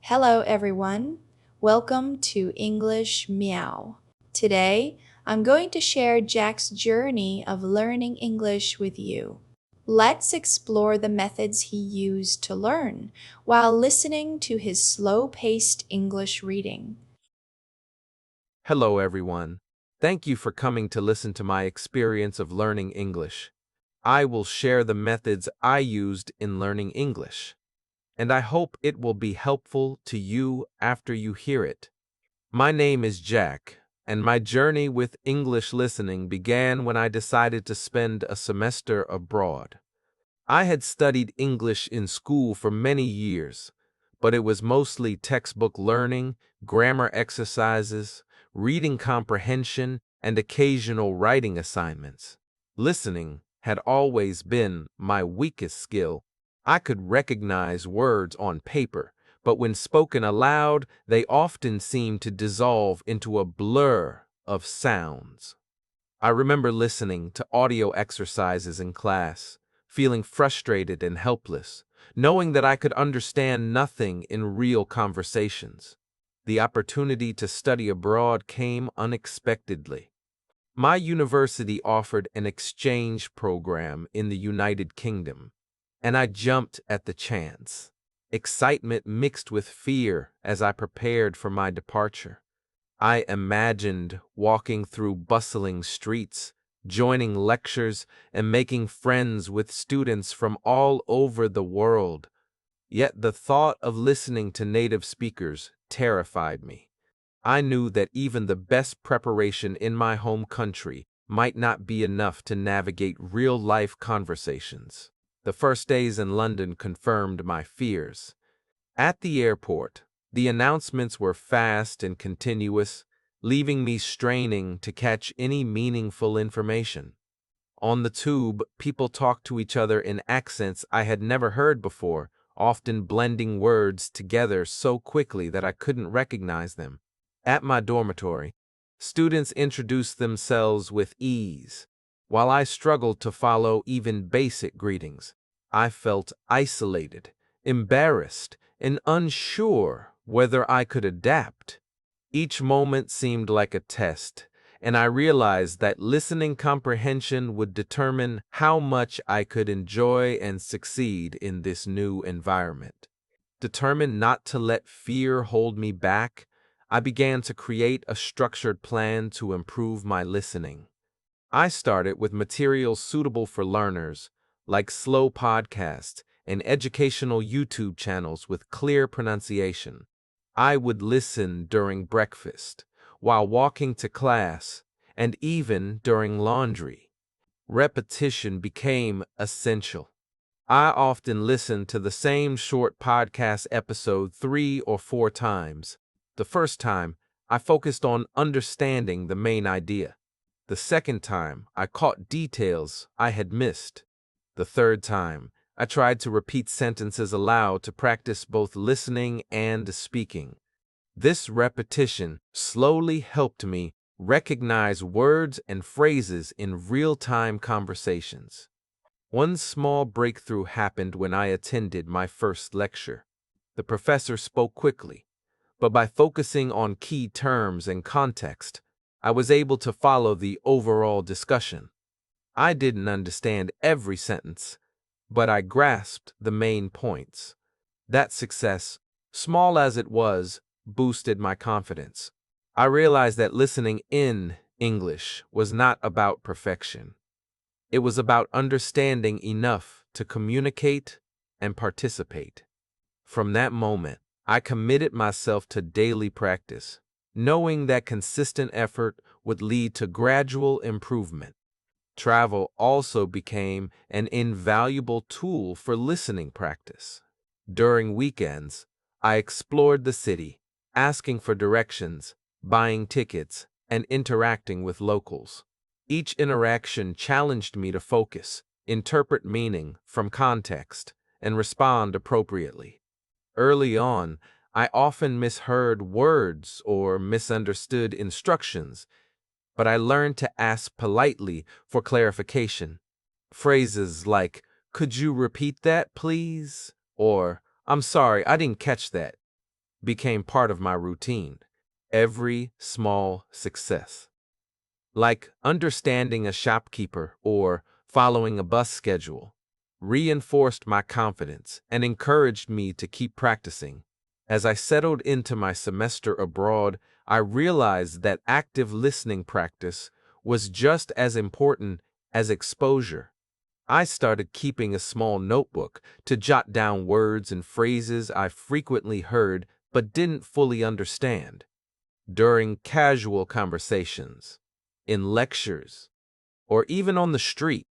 Hello, everyone. Welcome to English Meow. Today, I'm going to share Jack's journey of learning English with you. Let's explore the methods he used to learn while listening to his slow paced English reading. Hello, everyone. Thank you for coming to listen to my experience of learning English. I will share the methods I used in learning English, and I hope it will be helpful to you after you hear it. My name is Jack, and my journey with English listening began when I decided to spend a semester abroad. I had studied English in school for many years, but it was mostly textbook learning, grammar exercises, reading comprehension, and occasional writing assignments. Listening had always been my weakest skill. I could recognize words on paper, but when spoken aloud, they often seemed to dissolve into a blur of sounds. I remember listening to audio exercises in class, feeling frustrated and helpless, knowing that I could understand nothing in real conversations. The opportunity to study abroad came unexpectedly. My university offered an exchange program in the United Kingdom, and I jumped at the chance. Excitement mixed with fear as I prepared for my departure. I imagined walking through bustling streets, joining lectures, and making friends with students from all over the world. Yet the thought of listening to native speakers terrified me. I knew that even the best preparation in my home country might not be enough to navigate real-life conversations. The first days in London confirmed my fears. At the airport, the announcements were fast and continuous, leaving me straining to catch any meaningful information. On the tube, people talked to each other in accents I had never heard before, often blending words together so quickly that I couldn't recognize them. At my dormitory, students introduced themselves with ease, while I struggled to follow even basic greetings. I felt isolated, embarrassed, and unsure whether I could adapt. Each moment seemed like a test, and I realized that listening comprehension would determine how much I could enjoy and succeed in this new environment. Determined not to let fear hold me back, I began to create a structured plan to improve my listening. I started with materials suitable for learners, like slow podcasts and educational YouTube channels with clear pronunciation. I would listen during breakfast, while walking to class, and even during laundry. Repetition became essential. I often listened to the same short podcast episode 3 or 4 times. The first time, I focused on understanding the main idea. The second time, I caught details I had missed. The third time, I tried to repeat sentences aloud to practice both listening and speaking. This repetition slowly helped me recognize words and phrases in real-time conversations. One small breakthrough happened when I attended my first lecture. The professor spoke quickly, but by focusing on key terms and context, I was able to follow the overall discussion. I didn't understand every sentence, but I grasped the main points. That success, small as it was, boosted my confidence. I realized that listening in English was not about perfection. It was about understanding enough to communicate and participate. From that moment, I committed myself to daily practice, knowing that consistent effort would lead to gradual improvement. Travel also became an invaluable tool for listening practice. During weekends, I explored the city, asking for directions, buying tickets, and interacting with locals. Each interaction challenged me to focus, interpret meaning from context, and respond appropriately. Early on, I often misheard words or misunderstood instructions, but I learned to ask politely for clarification. Phrases like, "Could you repeat that, please?" or "I'm sorry, I didn't catch that," became part of my routine. Every small success, like understanding a shopkeeper or following a bus schedule, reinforced my confidence and encouraged me to keep practicing. As I settled into my semester abroad, I realized that active listening practice was just as important as exposure. I started keeping a small notebook to jot down words and phrases I frequently heard but didn't fully understand. During casual conversations, in lectures, or even on the street,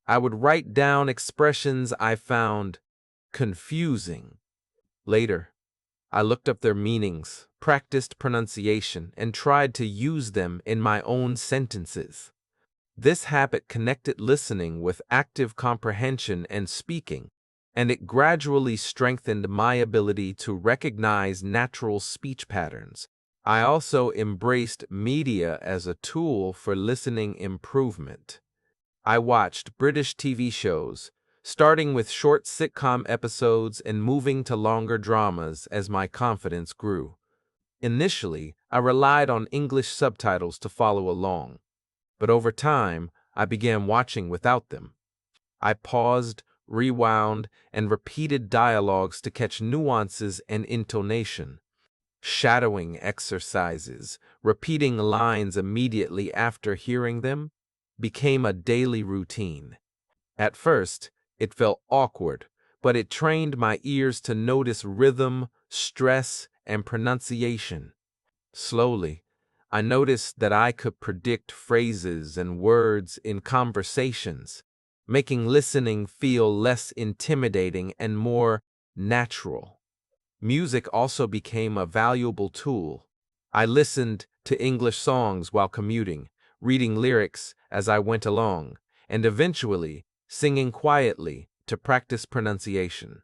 I would write down expressions I found confusing. Later, I looked up their meanings, practiced pronunciation, and tried to use them in my own sentences. This habit connected listening with active comprehension and speaking, and it gradually strengthened my ability to recognize natural speech patterns. I also embraced media as a tool for listening improvement. I watched British TV shows, starting with short sitcom episodes and moving to longer dramas as my confidence grew. Initially, I relied on English subtitles to follow along, but over time, I began watching without them. I paused, rewound, and repeated dialogues to catch nuances and intonation. Shadowing exercises, repeating lines immediately after hearing them, became a daily routine. At first, it felt awkward, but it trained my ears to notice rhythm, stress, and pronunciation. Slowly, I noticed that I could predict phrases and words in conversations, making listening feel less intimidating and more natural. Music also became a valuable tool. I listened to English songs while commuting, reading lyrics as I went along, and eventually singing quietly to practice pronunciation.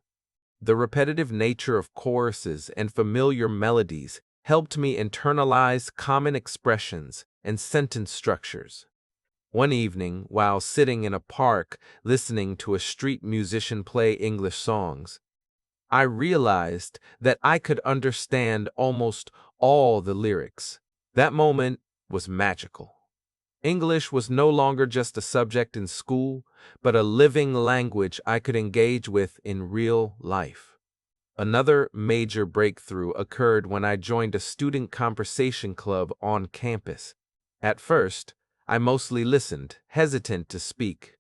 The repetitive nature of choruses and familiar melodies helped me internalize common expressions and sentence structures. One evening, while sitting in a park listening to a street musician play English songs, I realized that I could understand almost all the lyrics. That moment was magical. English was no longer just a subject in school, but a living language I could engage with in real life. Another major breakthrough occurred when I joined a student conversation club on campus. At first, I mostly listened, hesitant to speak.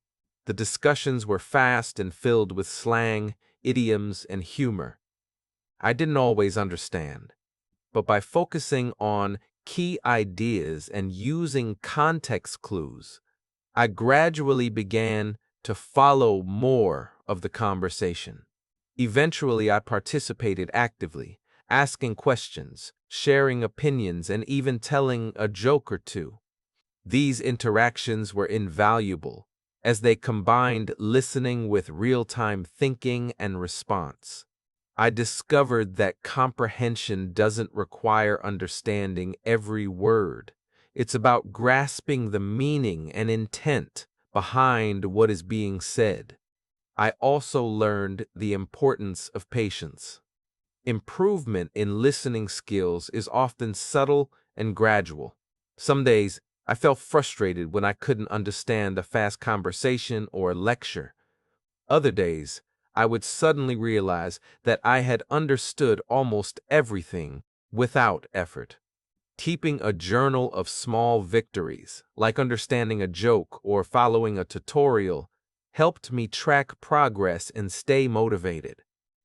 The discussions were fast and filled with slang, idioms, and humor. I didn't always understand, but by focusing on key ideas and using context clues, I gradually began to follow more of the conversation. Eventually, I participated actively, asking questions, sharing opinions, and even telling a joke or two. These interactions were invaluable, as they combined listening with real-time thinking and response. I discovered that comprehension doesn't require understanding every word. It's about grasping the meaning and intent behind what is being said. I also learned the importance of patience. Improvement in listening skills is often subtle and gradual. Some days, I felt frustrated when I couldn't understand a fast conversation or a lecture. Other days, I would suddenly realize that I had understood almost everything without effort. Keeping a journal of small victories, like understanding a joke or following a tutorial, helped me track progress and stay motivated.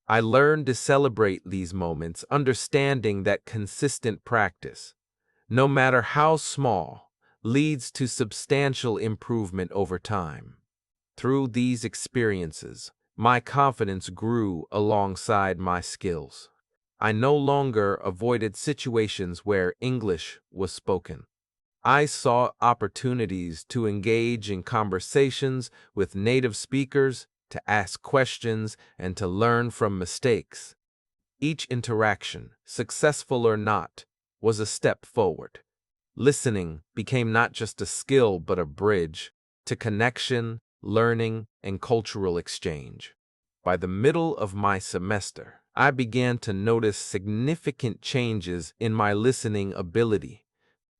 I learned to celebrate these moments, understanding that consistent practice, no matter how small, leads to substantial improvement over time. Through these experiences, my confidence grew alongside my skills. I no longer avoided situations where English was spoken. I saw opportunities to engage in conversations with native speakers, to ask questions, and to learn from mistakes. Each interaction, successful or not, was a step forward. Listening became not just a skill but a bridge to connection, learning, and cultural exchange. By the middle of my semester, I began to notice significant changes in my listening ability.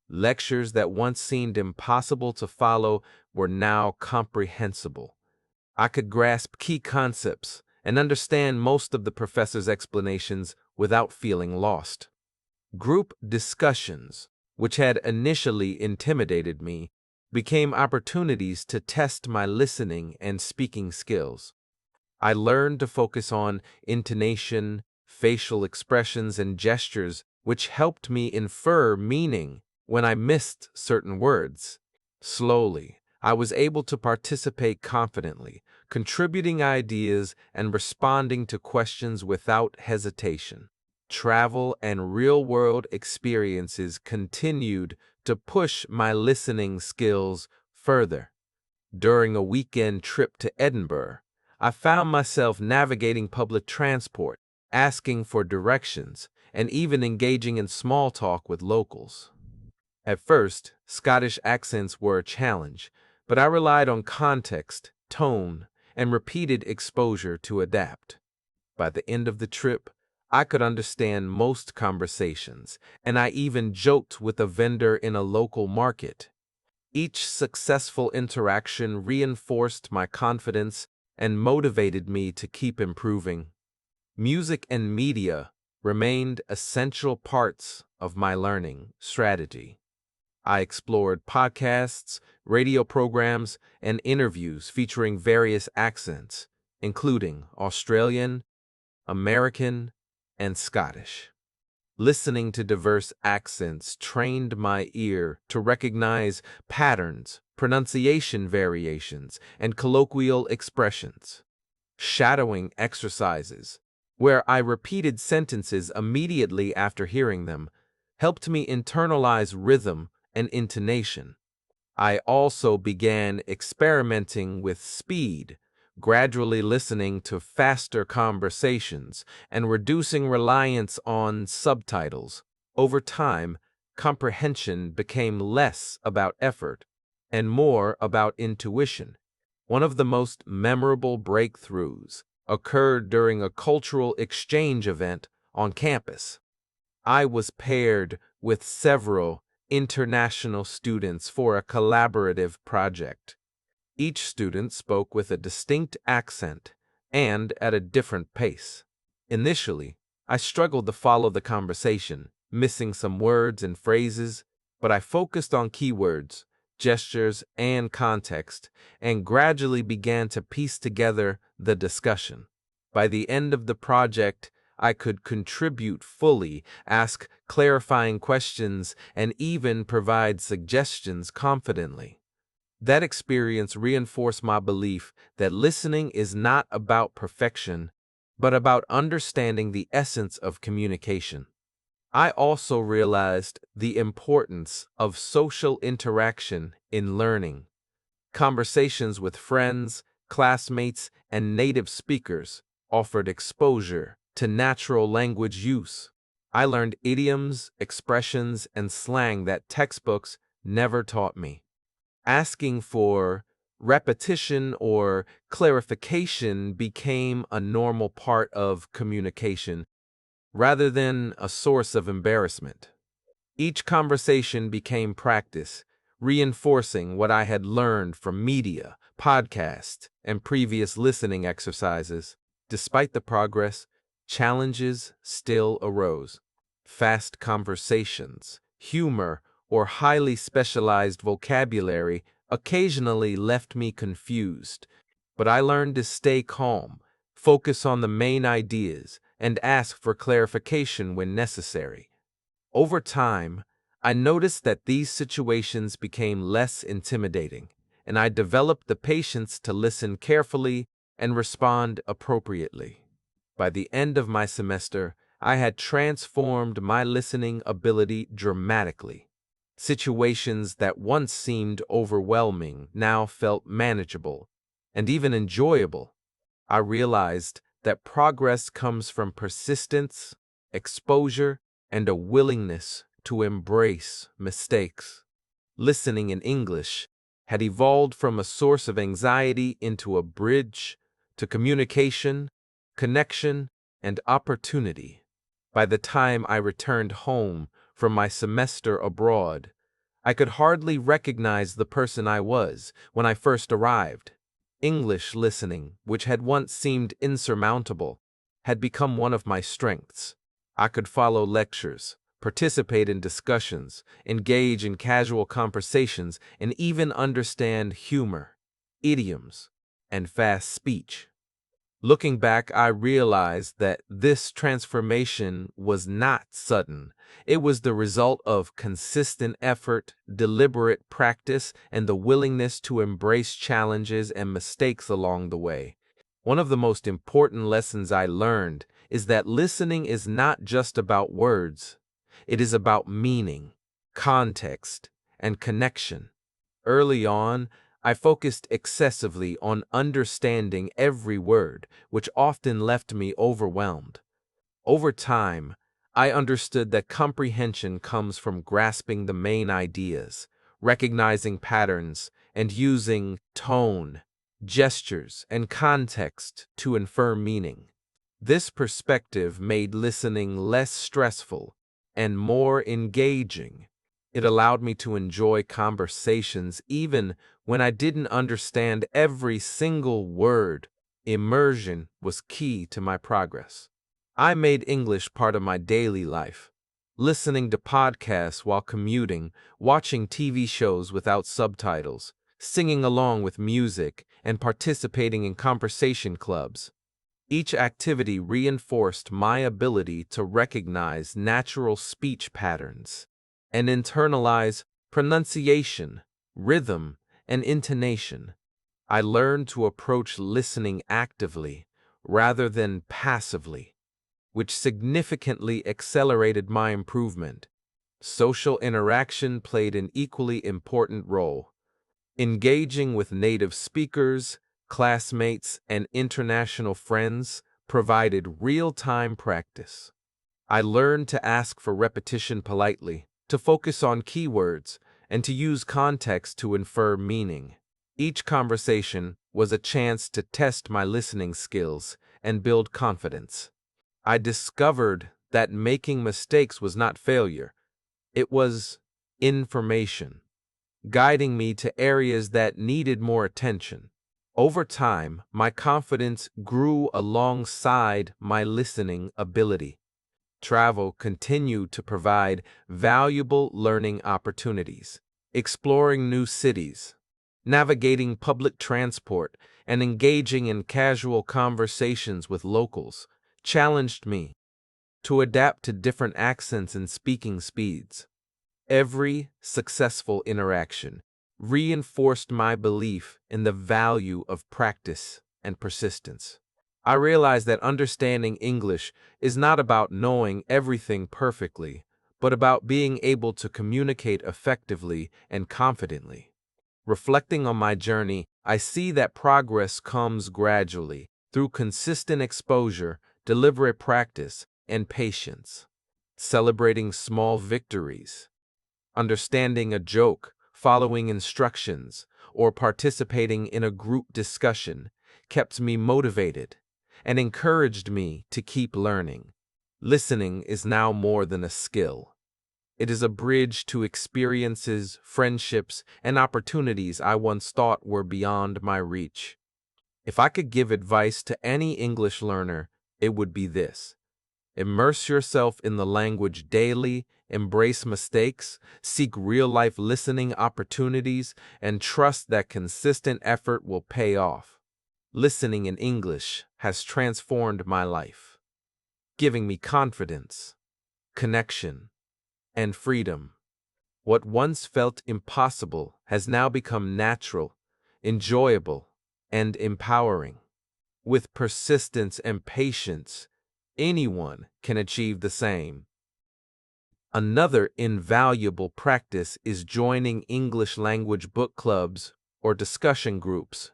Lectures that once seemed impossible to follow were now comprehensible. I could grasp key concepts and understand most of the professor's explanations without feeling lost. Group discussions, which had initially intimidated me, became opportunities to test my listening and speaking skills. I learned to focus on intonation, facial expressions, and gestures, which helped me infer meaning when I missed certain words. Slowly, I was able to participate confidently, contributing ideas and responding to questions without hesitation. Travel and real-world experiences continued to push my listening skills further. During a weekend trip to Edinburgh, I found myself navigating public transport, asking for directions, and even engaging in small talk with locals. At first, Scottish accents were a challenge, but I relied on context, tone, and repeated exposure to adapt. By the end of the trip, I could understand most conversations, and I even joked with a vendor in a local market. Each successful interaction reinforced my confidence and motivated me to keep improving. Music and media remained essential parts of my learning strategy. I explored podcasts, radio programs, and interviews featuring various accents, including Australian, American, and Scottish. Listening to diverse accents trained my ear to recognize patterns, pronunciation variations, and colloquial expressions. Shadowing exercises, where I repeated sentences immediately after hearing them, helped me internalize rhythm and intonation. I also began experimenting with speed, gradually listening to faster conversations and reducing reliance on subtitles. Over time, comprehension became less about effort and more about intuition. One of the most memorable breakthroughs occurred during a cultural exchange event on campus. I was paired with several international students for a collaborative project. Each student spoke with a distinct accent and at a different pace. Initially, I struggled to follow the conversation, missing some words and phrases, but I focused on keywords, gestures, and context, and gradually began to piece together the discussion. By the end of the project, I could contribute fully, ask clarifying questions, and even provide suggestions confidently. That experience reinforced my belief that listening is not about perfection, but about understanding the essence of communication. I also realized the importance of social interaction in learning. Conversations with friends, classmates, and native speakers offered exposure to natural language use. I learned idioms, expressions, and slang that textbooks never taught me. Asking for repetition or clarification became a normal part of communication rather than a source of embarrassment. Each conversation became practice, reinforcing what I had learned from media, podcasts, and previous listening exercises. Despite the progress, challenges still arose. Fast conversations, humor, or highly specialized vocabulary occasionally left me confused, but I learned to stay calm, focus on the main ideas, and ask for clarification when necessary. Over time, I noticed that these situations became less intimidating, and I developed the patience to listen carefully and respond appropriately. By the end of my semester, I had transformed my listening ability dramatically. Situations that once seemed overwhelming now felt manageable and even enjoyable. I realized that progress comes from persistence, exposure, and a willingness to embrace mistakes. Listening in English had evolved from a source of anxiety into a bridge to communication, connection, and opportunity. By the time I returned home from my semester abroad, I could hardly recognize the person I was when I first arrived. English listening, which had once seemed insurmountable, had become one of my strengths. I could follow lectures, participate in discussions, engage in casual conversations, and even understand humor, idioms, and fast speech. Looking back, I realized that this transformation was not sudden. It was the result of consistent effort, deliberate practice, and the willingness to embrace challenges and mistakes along the way. One of the most important lessons I learned is that listening is not just about words. It is about meaning, context, and connection. Early on, I focused excessively on understanding every word, which often left me overwhelmed. Over time, I understood that comprehension comes from grasping the main ideas, recognizing patterns, and using tone, gestures, and context to infer meaning. This perspective made listening less stressful and more engaging. It allowed me to enjoy conversations even when I didn't understand every single word. Immersion was key to my progress. I made English part of my daily life, listening to podcasts while commuting, watching TV shows without subtitles, singing along with music, and participating in conversation clubs. Each activity reinforced my ability to recognize natural speech patterns and internalize pronunciation, rhythm, and intonation. I learned to approach listening actively rather than passively, which significantly accelerated my improvement. Social interaction played an equally important role. Engaging with native speakers, classmates, and international friends provided real-time practice. I learned to ask for repetition politely, to focus on keywords, and to use context to infer meaning. Each conversation was a chance to test my listening skills and build confidence. I discovered that making mistakes was not failure, it was information, guiding me to areas that needed more attention. Over time, my confidence grew alongside my listening ability. Travel continued to provide valuable learning opportunities. Exploring new cities, navigating public transport, and engaging in casual conversations with locals challenged me to adapt to different accents and speaking speeds. Every successful interaction reinforced my belief in the value of practice and persistence. I realized that understanding English is not about knowing everything perfectly, but about being able to communicate effectively and confidently. Reflecting on my journey, I see that progress comes gradually through consistent exposure, deliberate practice, and patience. Celebrating small victories, understanding a joke, following instructions, or participating in a group discussion kept me motivated and encouraged me to keep learning. Listening is now more than a skill. It is a bridge to experiences, friendships, and opportunities I once thought were beyond my reach. If I could give advice to any English learner, it would be this: immerse yourself in the language daily, embrace mistakes, seek real-life listening opportunities, and trust that consistent effort will pay off. Listening in English has transformed my life, giving me confidence, connection, and freedom. What once felt impossible has now become natural, enjoyable, and empowering. With persistence and patience, anyone can achieve the same. Another invaluable practice is joining English language book clubs or discussion groups,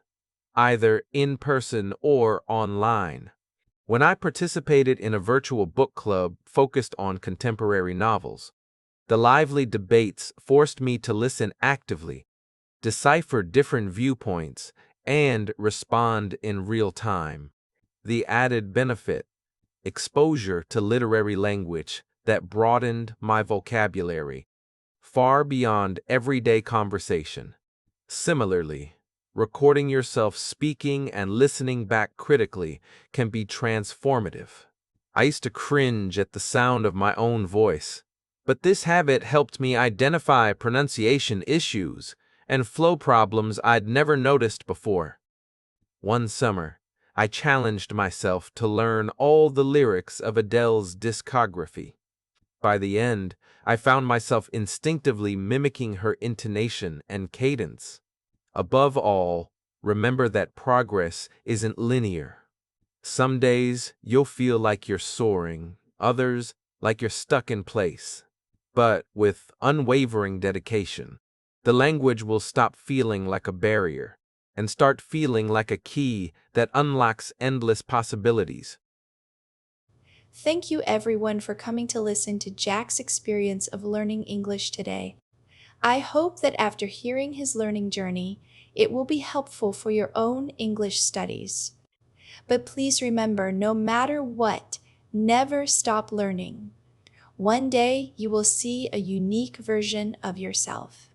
either in person or online. When I participated in a virtual book club focused on contemporary novels, the lively debates forced me to listen actively, decipher different viewpoints, and respond in real time. The added benefit: exposure to literary language that broadened my vocabulary far beyond everyday conversation. Similarly, recording yourself speaking and listening back critically can be transformative. I used to cringe at the sound of my own voice, but this habit helped me identify pronunciation issues and flow problems I'd never noticed before. One summer, I challenged myself to learn all the lyrics of Adele's discography. By the end, I found myself instinctively mimicking her intonation and cadence. Above all, remember that progress isn't linear. Some days you'll feel like you're soaring, others like you're stuck in place. But with unwavering dedication, the language will stop feeling like a barrier and start feeling like a key that unlocks endless possibilities. Thank you everyone for coming to listen to Jack's experience of learning English today. I hope that after hearing his learning journey, it will be helpful for your own English studies. But please remember, no matter what, never stop learning. One day you will see a unique version of yourself.